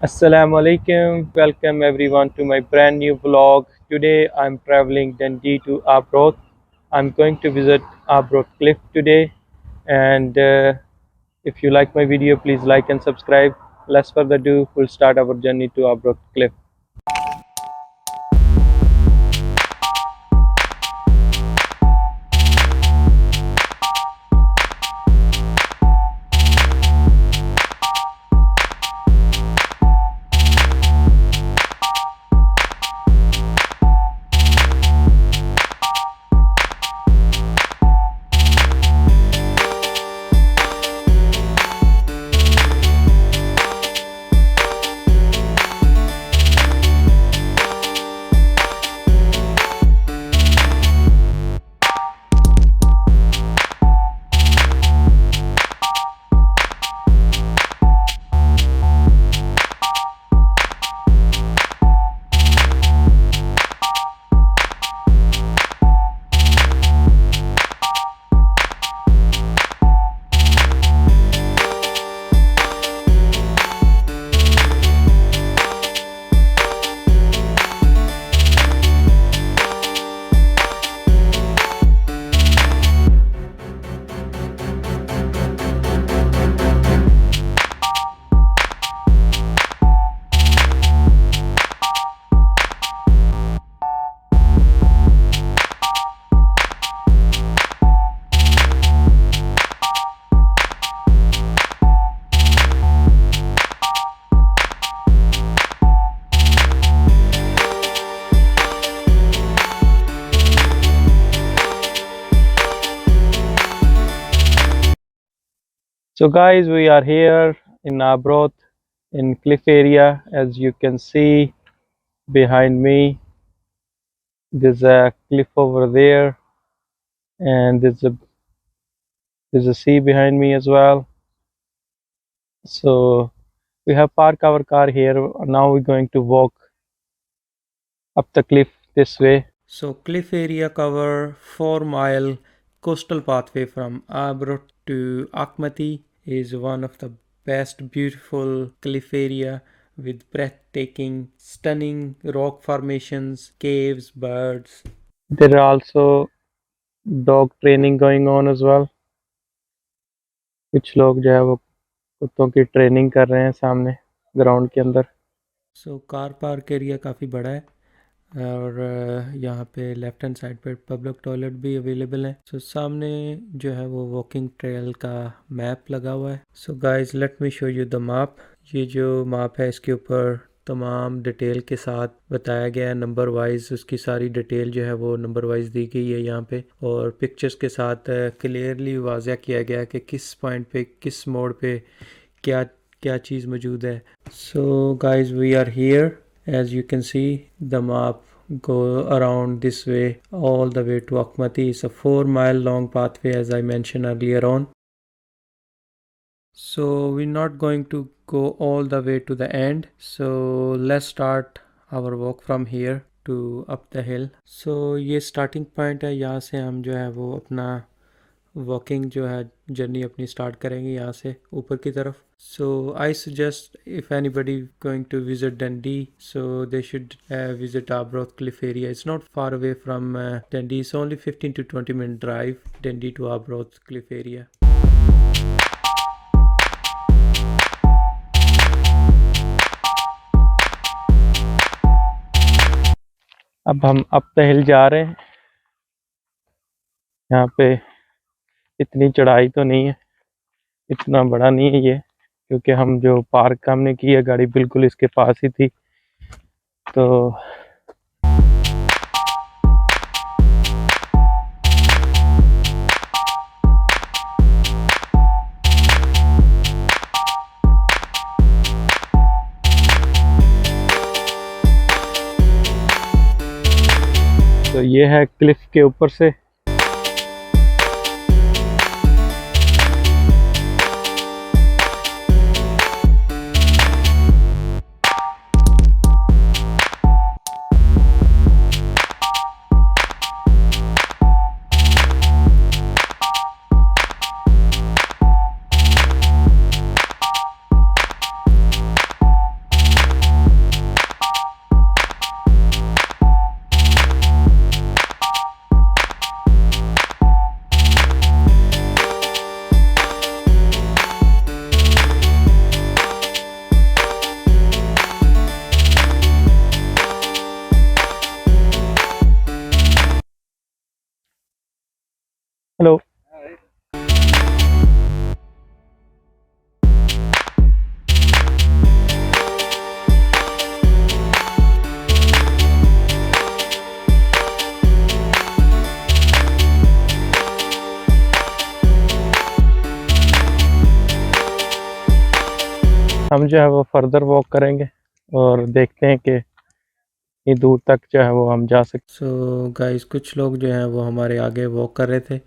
Assalamu alaikum. Welcome everyone to my brand new vlog. Today I'm traveling Dundee to Arbroath. I'm going to visit Arbroath Cliff today. And if you like my video, please like and subscribe. Less further ado, we'll start our journey to Arbroath Cliff. So guys, we are here in Arbroath in Cliff area. As you can see behind me, there's a cliff over there, and there's a sea behind me as well. So we have parked our car here. Now we're going to walk up the cliff this way. So cliff area cover 4 mile coastal pathway from Arbroath to Akmati is one of the best beautiful cliff area with breathtaking, stunning rock formations, caves, birds. There are also dog training going on as well. कुछ लोग जो है वो कुत्तों की training कर रहे हैं सामने ग्राउंड के अंदर. सो कार पार्क एरिया काफ़ी बड़ा है और यहाँ पे लेफ्ट हैंड साइड पे पब्लिक टॉयलेट भी अवेलेबल है. सो सामने जो है वो वॉकिंग ट्रेल का मैप लगा हुआ है. So guys let me show you the map. ये जो मैप है इसके ऊपर तमाम डिटेल के साथ बताया गया है नंबर वाइज. उसकी सारी डिटेल जो है वो नंबर वाइज दी गई है यहाँ पे और पिक्चर्स के साथ क्लियरली वाज़ह किया गया है कि किस पॉइंट पे किस मोड़ पे क्या क्या चीज़ मौजूद है. So guys we are here. As you can see, the map go around this way all the way to Akmati. It's a 4 mile long pathway as I mentioned earlier on. So we're not going to go all the way to the end. So let's start our walk from here to up the hill. So ये starting point है. यहाँ से हम जो है वो अपना walking जो है जर्नी अपनी स्टार्ट करेंगे यहाँ से ऊपर की तरफ. So I suggest if anybody going to visit Dundee so they should visit Arbroath cliff area. It's not far away from Dundee. It's only 15 to 20 minute drive Dundee to Arbroath cliff area. अब हम up the हिल जा रहे हैं. यहाँ पे इतनी चढ़ाई तो नहीं है, इतना बड़ा नहीं है ये, क्योंकि हम जो पार्क हमने की है गाड़ी बिल्कुल इसके पास ही थी. तो ये है क्लिफ के ऊपर से. हम जो है वो फर्दर वॉक करेंगे और देखते हैं कि ये दूर तक जो है वो हम जा सकते। सो गाइस, कुछ लोग जो हैं वो हमारे आगे वॉक कर रहे थे,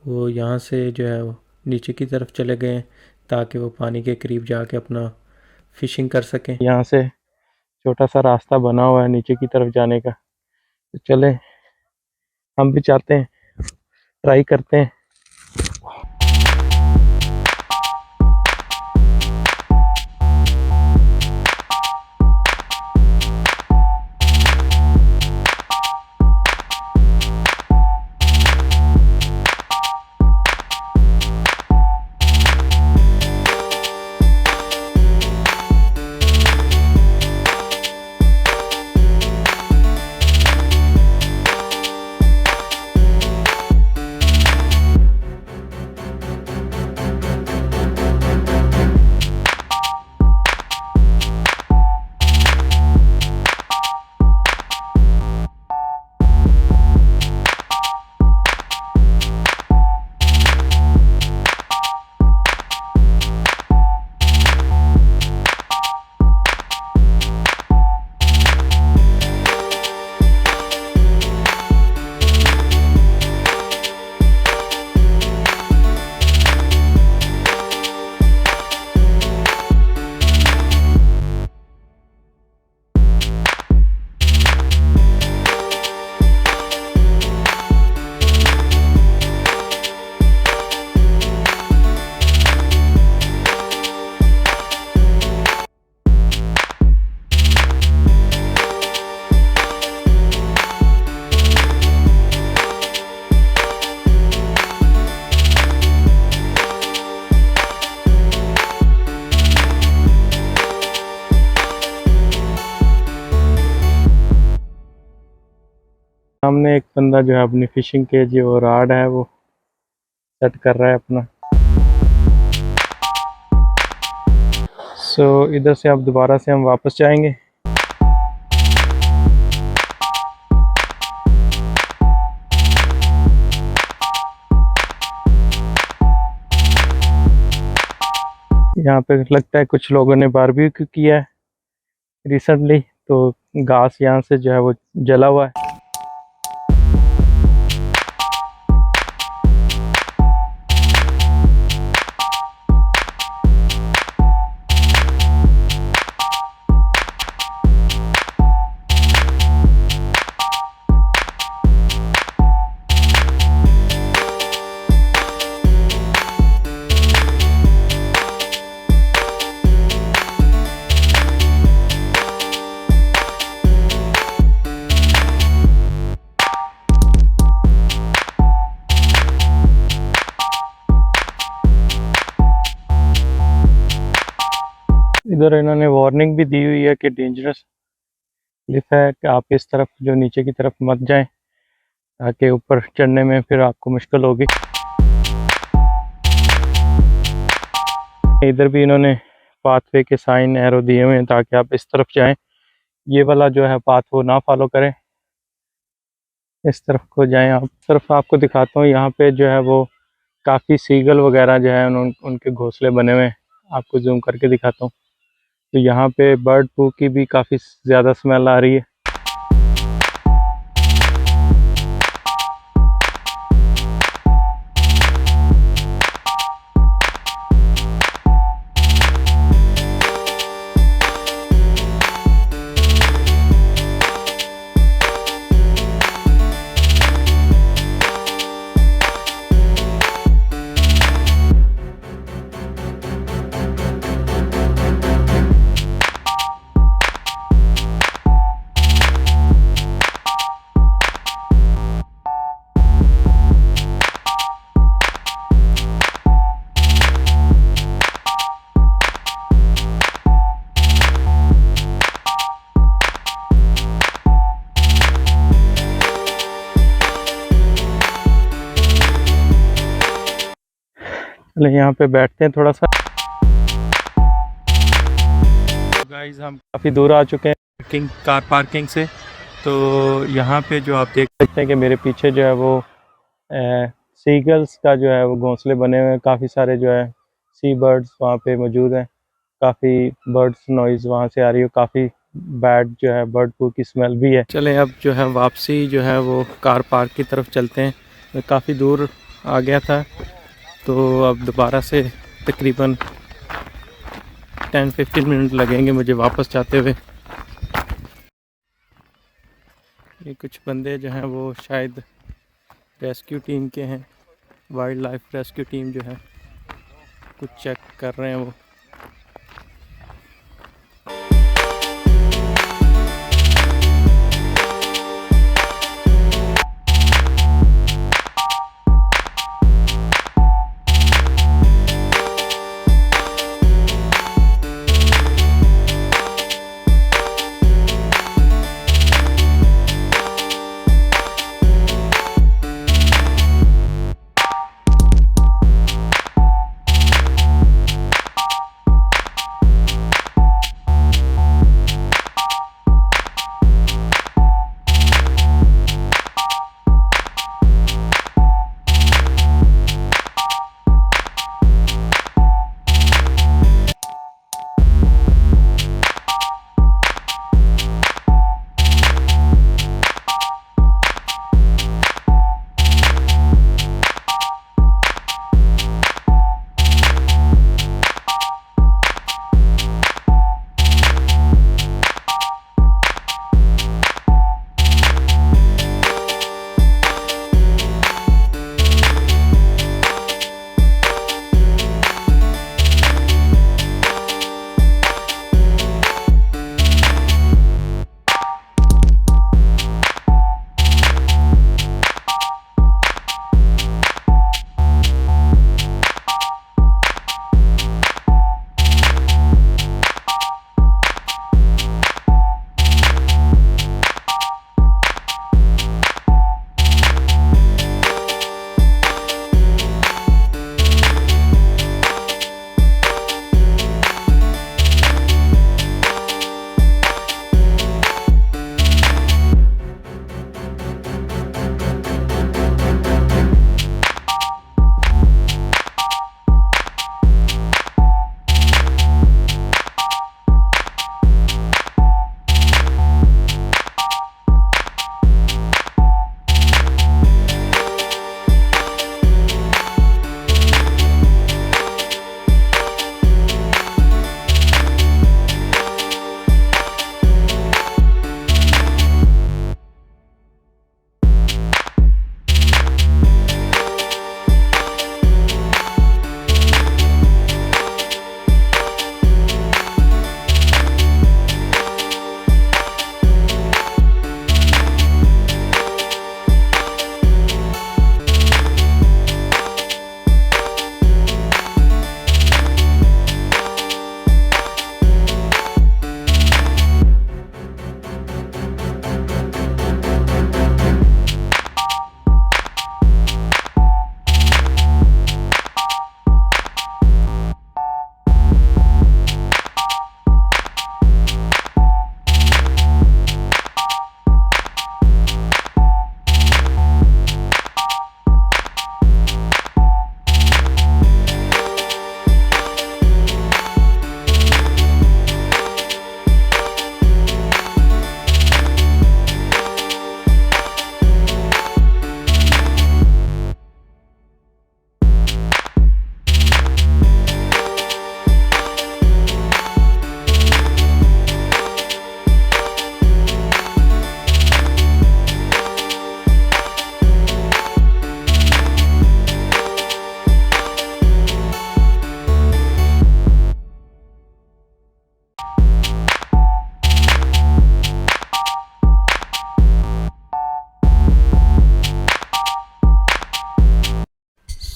वो यहाँ से जो है वो नीचे की तरफ चले गए हैं ताकि वो पानी के करीब जाके अपना फिशिंग कर सकें। यहाँ से छोटा सा रास्ता बना हुआ है नीचे की तरफ जाने का, तो चले हम भी चाहते हैं, ट्राई करते हैं। सामने एक बंदा जो है अपनी फिशिंग केज जो राड है वो सेट कर रहा है अपना। इधर से अब दोबारा से हम वापस जाएंगे। यहाँ पे लगता है कुछ लोगों ने बारबेक्यू किया है रिसेंटली, तो घास यहाँ से जो है वो जला हुआ है। इधर इन्होंने वार्निंग भी दी हुई है कि डेंजरस क्लिफ है, कि आप इस तरफ जो नीचे की तरफ मत जाएं ताकि ऊपर चढ़ने में फिर आपको मुश्किल होगी। इधर भी इन्होंने पाथवे के साइन एरो दिए हुए हैं ताकि आप इस तरफ जाएं, ये वाला जो है पाथ वो ना फॉलो करें, इस तरफ को जाएं। आप तरफ आपको दिखाता हूँ, यहाँ पे जो है वो काफ़ी सीगल वगैरह जो है उनके घोंसले बने हुए हैं, आपको जूम करके दिखाता हूँ। तो यहाँ पे बर्ड फ्लू की भी काफ़ी ज़्यादा स्मेल आ रही है। चलिए यहाँ पे बैठते हैं थोड़ा सा। गाइस, हम काफ़ी दूर आ चुके हैं कार पार्किंग से। तो यहाँ पे जो आप देख सकते हैं कि मेरे पीछे जो है वो सीगल्स का जो है वो घोंसले बने हुए हैं, काफ़ी सारे जो है सी बर्ड्स वहाँ पे मौजूद हैं। काफ़ी बर्ड्स नॉइज़ वहाँ से आ रही है, काफ़ी बैड जो है बर्ड फ्लू की स्मेल भी है। चलें अब जो है वापसी जो है वो कार पार्क की तरफ चलते हैं। मैं काफ़ी दूर आ गया था, तो अब दोबारा से तकरीबन 10-15 मिनट लगेंगे मुझे वापस जाते हुए। ये कुछ बंदे जो हैं वो शायद रेस्क्यू टीम के हैं, वाइल्ड लाइफ रेस्क्यू टीम जो है, कुछ चेक कर रहे हैं वो।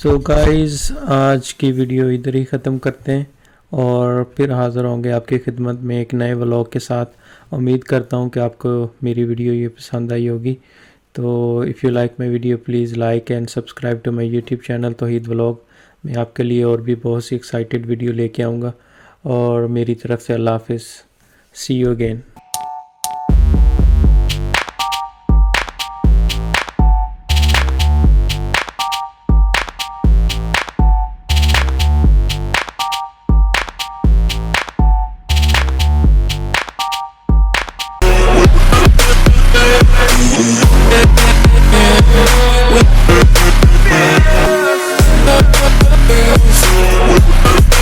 सो गाइस, आज की वीडियो इधर ही ख़त्म करते हैं और फिर हाज़िर होंगे आपकी खिदमत में एक नए व्लॉग के साथ। उम्मीद करता हूँ कि आपको मेरी वीडियो ये पसंद आई होगी। तो if you like my video please like and subscribe to my YouTube channel Tauheed vlog. मैं आपके लिए और भी बहुत सी एक्साइटेड वीडियो लेके आऊँगा। और मेरी तरफ से अल्लाह हाफिज़, सी यू अगेन।